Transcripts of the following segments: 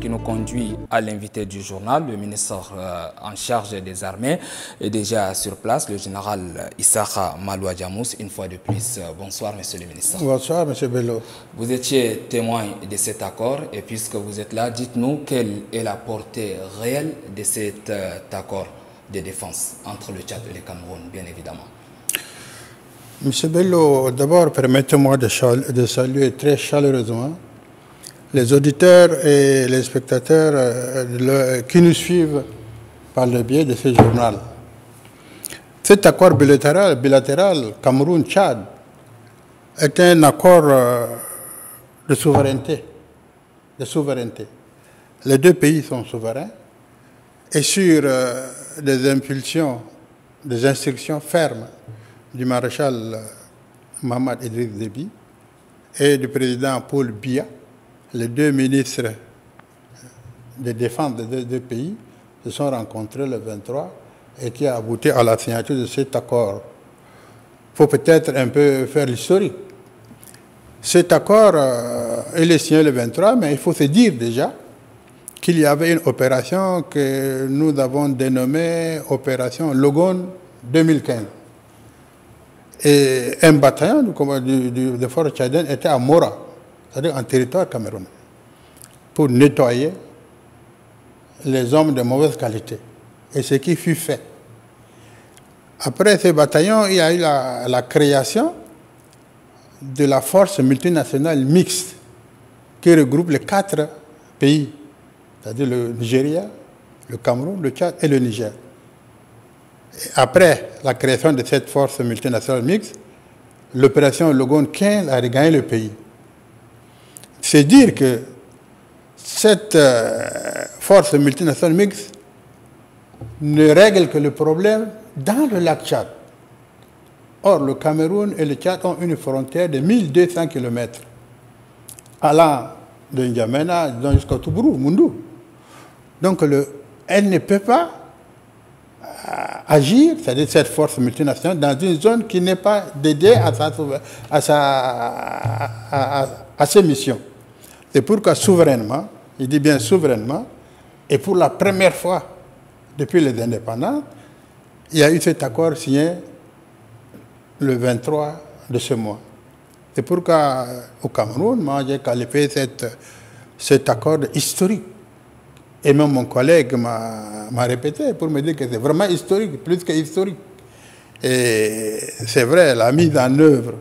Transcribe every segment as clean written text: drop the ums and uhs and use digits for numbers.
qui nous conduit à l'invité du journal, le ministre en charge des armées est déjà sur place, le général Issakha Malouadjamous. Une fois de plus, bonsoir monsieur le ministre. Bonsoir monsieur Bello. Vous étiez témoin de cet accord et puisque vous êtes là, dites-nous quelle est la portée réelle de cet accord de défense entre le Tchad et le Cameroun, bien évidemment. Monsieur Bello, d'abord permettez-moi de saluer très chaleureusement les auditeurs et les spectateurs qui nous suivent par le biais de ce journal. Cet accord bilatéral Cameroun-Tchad est un accord de souveraineté. Les deux pays sont souverains et sur des impulsions, des instructions fermes du maréchal Mohamed Idriss Déby et du président Paul Biya, les deux ministres de défense des deux pays se sont rencontrés le 23 et qui a abouti à la signature de cet accord. Il faut peut-être un peu faire l'historique. Cet accord, il est signé le 23, mais il faut se dire déjà qu'il y avait une opération que nous avons dénommée Opération Logone 2015. Et un bataillon de force tchadienne était à Mora, c'est-à-dire en territoire camerounais, pour nettoyer les hommes de mauvaise qualité. Et ce qui fut fait. Après ce bataillon, il y a eu la création de la force multinationale mixte qui regroupe les 4 pays, c'est-à-dire le Nigeria, le Cameroun, le Tchad et le Niger. Et après la création de cette force multinationale mixte, l'opération Logone 15 a regagné le pays. C'est dire que cette force multinationale mixte ne règle que le problème dans le lac Tchad. Or, le Cameroun et le Tchad ont une frontière de 1200 km, allant de N'Djamena jusqu'à Toubourou, Moundou. Donc, elle ne peut pas agir, c'est-à-dire cette force multinationale, dans une zone qui n'est pas dédiée à ses missions. C'est pourquoi souverainement, il dit bien souverainement, et pour la première fois depuis les indépendances, il y a eu cet accord signé le 23 de ce mois. C'est pourquoi au Cameroun, moi j'ai qualifié cet accord historique. Et même mon collègue m'a répété pour me dire que c'est vraiment historique, plus que historique. Et c'est vrai, la mise en œuvre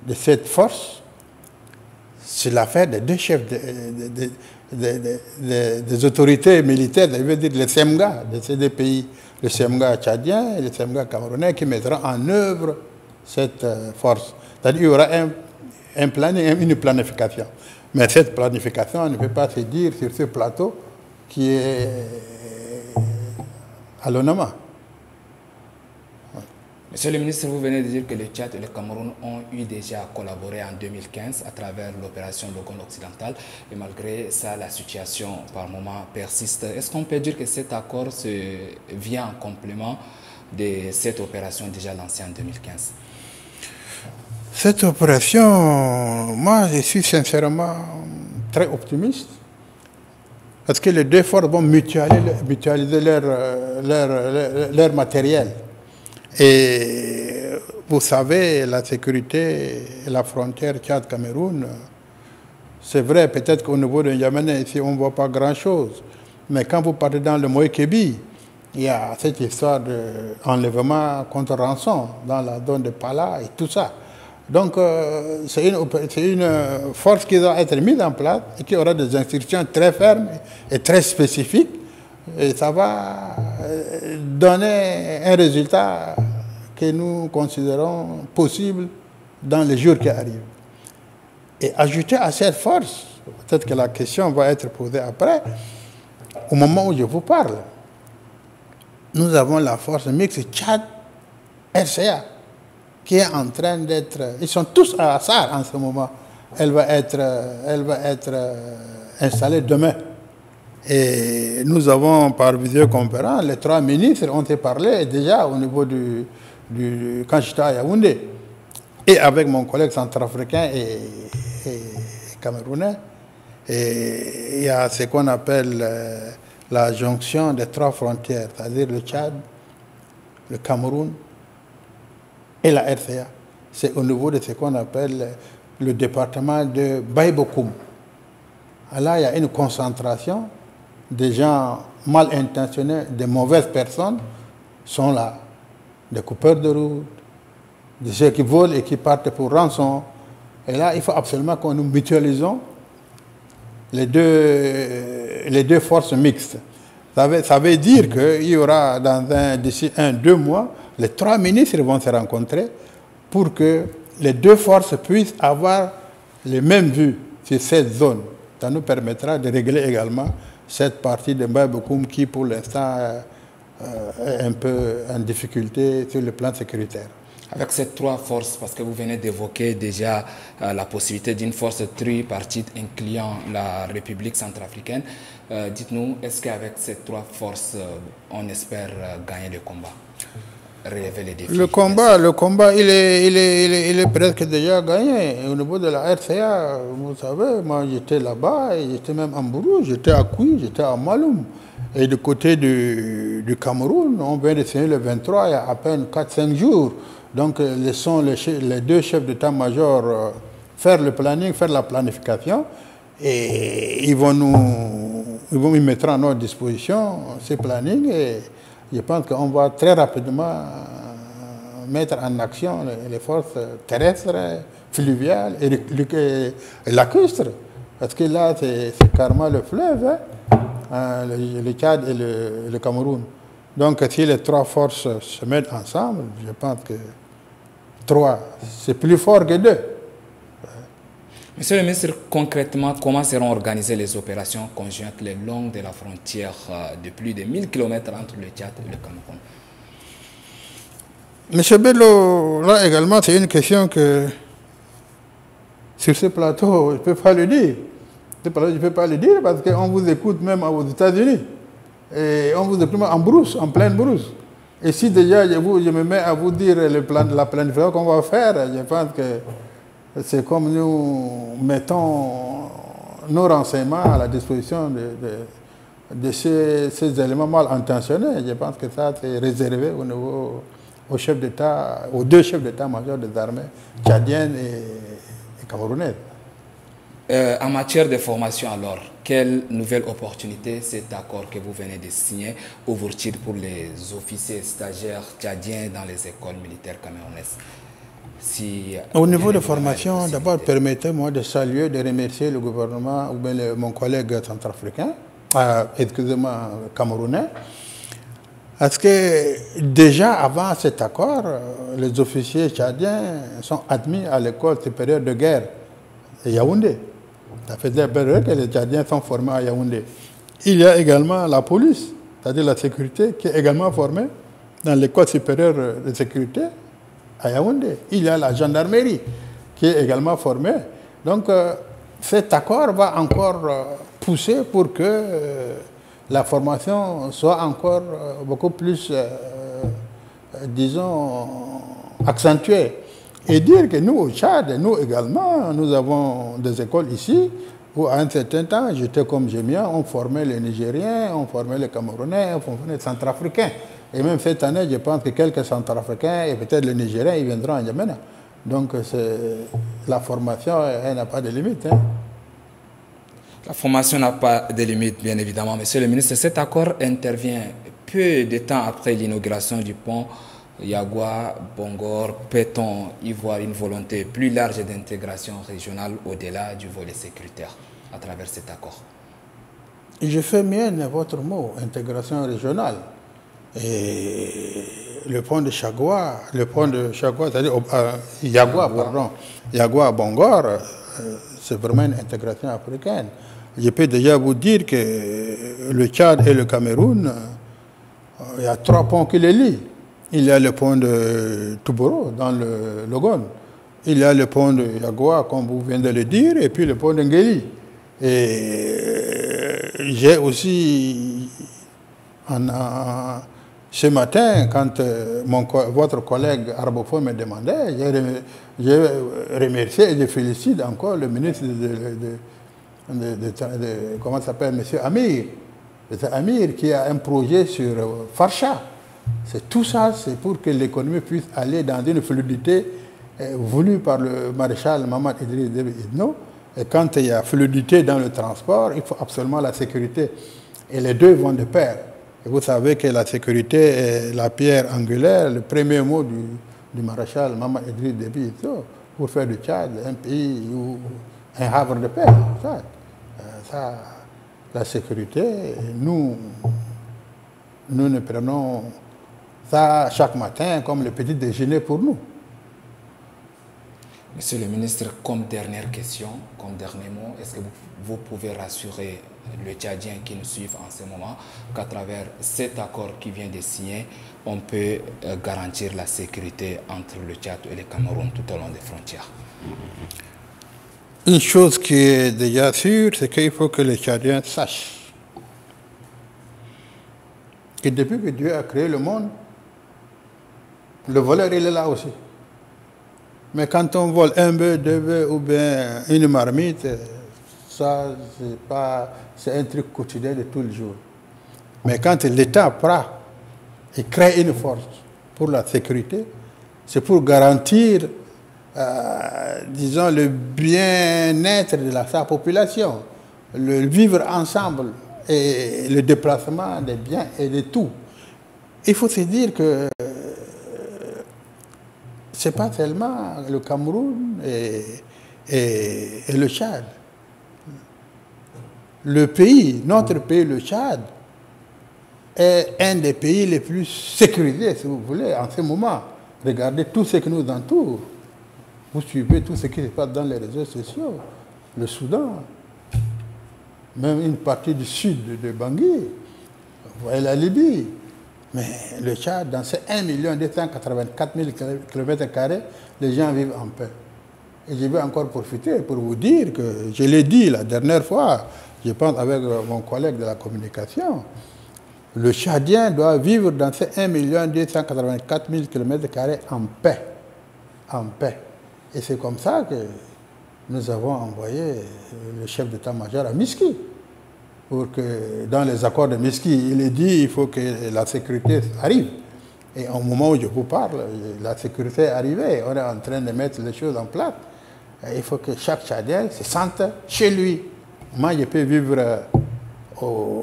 de cette force, c'est l'affaire des deux chefs des autorités militaires, je veux dire les SEMGA de ces deux pays, le SEMGA tchadien et le SEMGA camerounais, qui mettront en œuvre cette force. C'est-à-dire qu'il y aura un planning, une planification. Mais cette planification, on ne peut pas se dire sur ce plateau qui est à l'ONAMA. Monsieur le ministre, vous venez de dire que le Tchad et le Cameroun ont eu déjà collaboré en 2015 à travers l'opération Logone occidentale et malgré ça, la situation par moment persiste. Est-ce qu'on peut dire que cet accord vient en complément de cette opération déjà lancée en 2015? Cette opération, moi je suis sincèrement très optimiste parce que les deux forces vont mutualiser leur matériel. Et vous savez, la sécurité et la frontière Tchad-Cameroun, c'est vrai, peut-être qu'au niveau de N'Djamena, ici, on ne voit pas grand-chose. Mais quand vous partez dans le Moïkébi, il y a cette histoire d'enlèvement contre rançon dans la zone de Pala et tout ça. Donc, c'est une force qui doit être mise en place et qui aura des instructions très fermes et très spécifiques. Et ça va donner un résultat que nous considérons possible dans les jours qui arrivent. Et ajouter à cette force, peut-être que la question va être posée après, au moment où je vous parle, nous avons la force mixte Tchad-RCA qui est en train d'être... Ils sont tous à Assar en ce moment. Elle va être installée demain. Et nous avons, par visioconférence, les 3 ministres ont parlé déjà au niveau quand j'étais à Yaoundé. Et avec mon collègue centrafricain et camerounais. Et il y a ce qu'on appelle la jonction des 3 frontières, c'est-à-dire le Tchad, le Cameroun et la RCA. C'est au niveau de ce qu'on appelle le département de Baïbokoum. Là, il y a une concentration des gens mal intentionnés, des mauvaises personnes sont là. Des coupeurs de route, de ceux qui volent et qui partent pour rançon. Et là, il faut absolument que nous mutualisons les deux forces mixtes. Ça veut dire qu'il y aura d'ici 1-2 mois, les 3 ministres vont se rencontrer pour que les 2 forces puissent avoir les mêmes vues sur cette zone. Ça nous permettra de régler également cette partie de Baïbokoum qui, pour l'instant, est un peu en difficulté sur le plan sécuritaire. Avec ces 3 forces, parce que vous venez d'évoquer déjà la possibilité d'une force tripartite incluant la République centrafricaine, dites-nous, est-ce qu'avec ces 3 forces, on espère gagner le combat, relever les défis? Le combat, il est presque déjà gagné. Au niveau de la RCA, vous savez, moi j'étais là-bas, j'étais même en Bourou, j'étais à Kouy, j'étais à Maloum. Et du côté du Cameroun, on vient de signer le 23, il y a à peine 4-5 jours. Donc, laissons les 2 chefs d'état-major faire le planning, faire la planification, et ils vont y mettre à notre disposition ces plannings, et je pense qu'on va très rapidement mettre en action les forces terrestres, fluviales et lacustres. Parce que là, c'est carrément le fleuve, hein, le Tchad et le Cameroun. Donc, si les 3 forces se mettent ensemble, je pense que 3, c'est plus fort que 2. Monsieur le ministre, concrètement, comment seront organisées les opérations conjointes le long de la frontière de plus de 1000 km entre le Tchad et le Cameroun? Monsieur Bello, là également, c'est une question que, sur ce plateau, je ne peux pas le dire. Je ne peux pas le dire parce qu'on vous écoute même aux États-Unis. Et on vous écoute en brousse, en pleine brousse. Et si déjà je me mets à vous dire la planification qu'on va faire, je pense que c'est comme nous mettons nos renseignements à la disposition de ces éléments mal intentionnés. Je pense que ça, c'est réservé aux chefs d'État, aux 2 chefs d'état-major des armées tchadiennes et camerounaises. En matière de formation alors, quelle nouvelle opportunité cet accord que vous venez de signer ouvre-t-il pour les officiers stagiaires tchadiens dans les écoles militaires camerounaises? Au niveau de formation, d'abord permettez-moi de saluer, de remercier le gouvernement ou bien mon collègue centrafricain, excusez-moi, camerounais, parce que déjà avant cet accord, les officiers tchadiens sont admis à l'école supérieure de guerre de Yaoundé. Ça faisait période que les Tchadiens sont formés à Yaoundé. Il y a également la police, c'est-à-dire la sécurité, qui est également formée dans l'école supérieure de sécurité à Yaoundé. Il y a la gendarmerie qui est également formée. Donc cet accord va encore pousser pour que la formation soit encore beaucoup plus, disons, accentuée. Et dire que nous, au Tchad, nous également, nous avons des écoles ici où, à un certain temps, j'étais comme Jémia, on formait les Nigériens, on formait les Camerounais, on formait les Centrafricains. Et même cette année, je pense que quelques Centrafricains et peut-être les Nigériens, ils viendront en Yémen. Donc, la formation, elle n'a pas de limite. Hein. La formation n'a pas de limite, bien évidemment. Monsieur le ministre, cet accord intervient peu de temps après l'inauguration du pont Yagua-Bongor. Peut-on y voir une volonté plus large d'intégration régionale au-delà du volet sécuritaire à travers cet accord? Je fais mienne votre mot, intégration régionale. Et le pont de Chagua, c'est-à-dire Yagua, pardon, Yagua-Bongor, c'est vraiment une intégration africaine. Je peux déjà vous dire que le Tchad et le Cameroun, il y a 3 ponts qui les lient. Il y a le pont de Touboro dans le Logone. Il y a le pont de Yagua, comme vous venez de le dire, et puis le pont d'Ngeli. Et j'ai aussi, ce matin, quand votre collègue Arbofo me demandait, j'ai remercié et je félicite encore le ministre comment ça s'appelle, M. Amir. M. Amir qui a un projet sur Farcha. C'est tout ça, c'est pour que l'économie puisse aller dans une fluidité voulue par le maréchal Maman Idriss Déby Itno. Et quand il y a fluidité dans le transport, il faut absolument la sécurité. Et les deux vont de pair. Et vous savez que la sécurité est la pierre angulaire, le premier mot du maréchal Maman Idriss Déby Itno pour faire du Tchad un pays où un havre de paix. Ça, la sécurité, nous ne prenons ça chaque matin comme le petit déjeuner pour nous. Monsieur le ministre, comme dernière question, comme dernier mot, est-ce que vous pouvez rassurer le Tchadien qui nous suivent en ce moment qu'à travers cet accord qui vient de signer, on peut garantir la sécurité entre le Tchad et le Cameroun tout au long des frontières? Une chose qui est déjà sûre, c'est qu'il faut que les Tchadiens sachent que depuis que Dieu a créé le monde, le voleur, il est là aussi. Mais quand on vole un bœuf, deux bœufs ou bien une marmite, ça, c'est un truc quotidien de tous les jours. Mais quand l'État prend et crée une force pour la sécurité, c'est pour garantir, disons, le bien-être de sa population, le vivre ensemble et le déplacement des biens et de tout. Il faut se dire que ce n'est pas seulement le Cameroun et le Tchad. Le pays, notre pays, le Tchad, est un des pays les plus sécurisés, si vous voulez, en ce moment. Regardez tout ce qui nous entoure. Vous suivez tout ce qui se passe dans les réseaux sociaux. Le Soudan, même une partie du sud de Bangui, vous voyez la Libye. Mais le Tchad, dans ces 1 284 000 km², les gens vivent en paix. Et je vais encore profiter pour vous dire que, je l'ai dit la dernière fois, je pense avec mon collègue de la communication, le Tchadien doit vivre dans ces 1 284 000 km² en paix. En paix. Et c'est comme ça que nous avons envoyé le chef d'état-major à Miski. Pour que dans les accords de Miski, il est dit qu'il faut que la sécurité arrive. Et au moment où je vous parle, la sécurité est arrivée. On est en train de mettre les choses en place. Et il faut que chaque Tchadien se sente chez lui. Moi, je peux vivre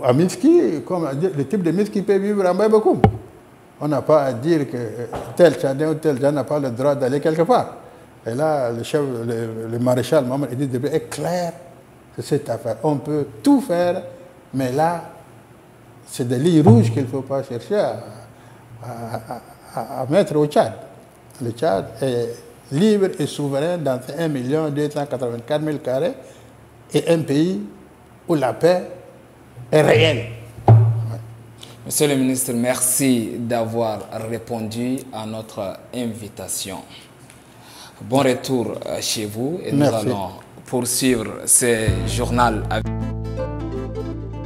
à Miski, comme le type de Miski peut vivre à Mbaïbakoum. On n'a pas à dire que tel Tchadien ou tel Tchadien n'a pas le droit d'aller quelque part. Et là, le maréchal Maman Idriss Déby est clair sur cette affaire. On peut tout faire, mais là, c'est des lignes rouges qu'il ne faut pas chercher à mettre au Tchad. Le Tchad est libre et souverain dans 1 284 000 km² et un pays où la paix est réelle. Monsieur le ministre, merci d'avoir répondu à notre invitation. Bon retour chez vous et nous allons poursuivre ce journal avec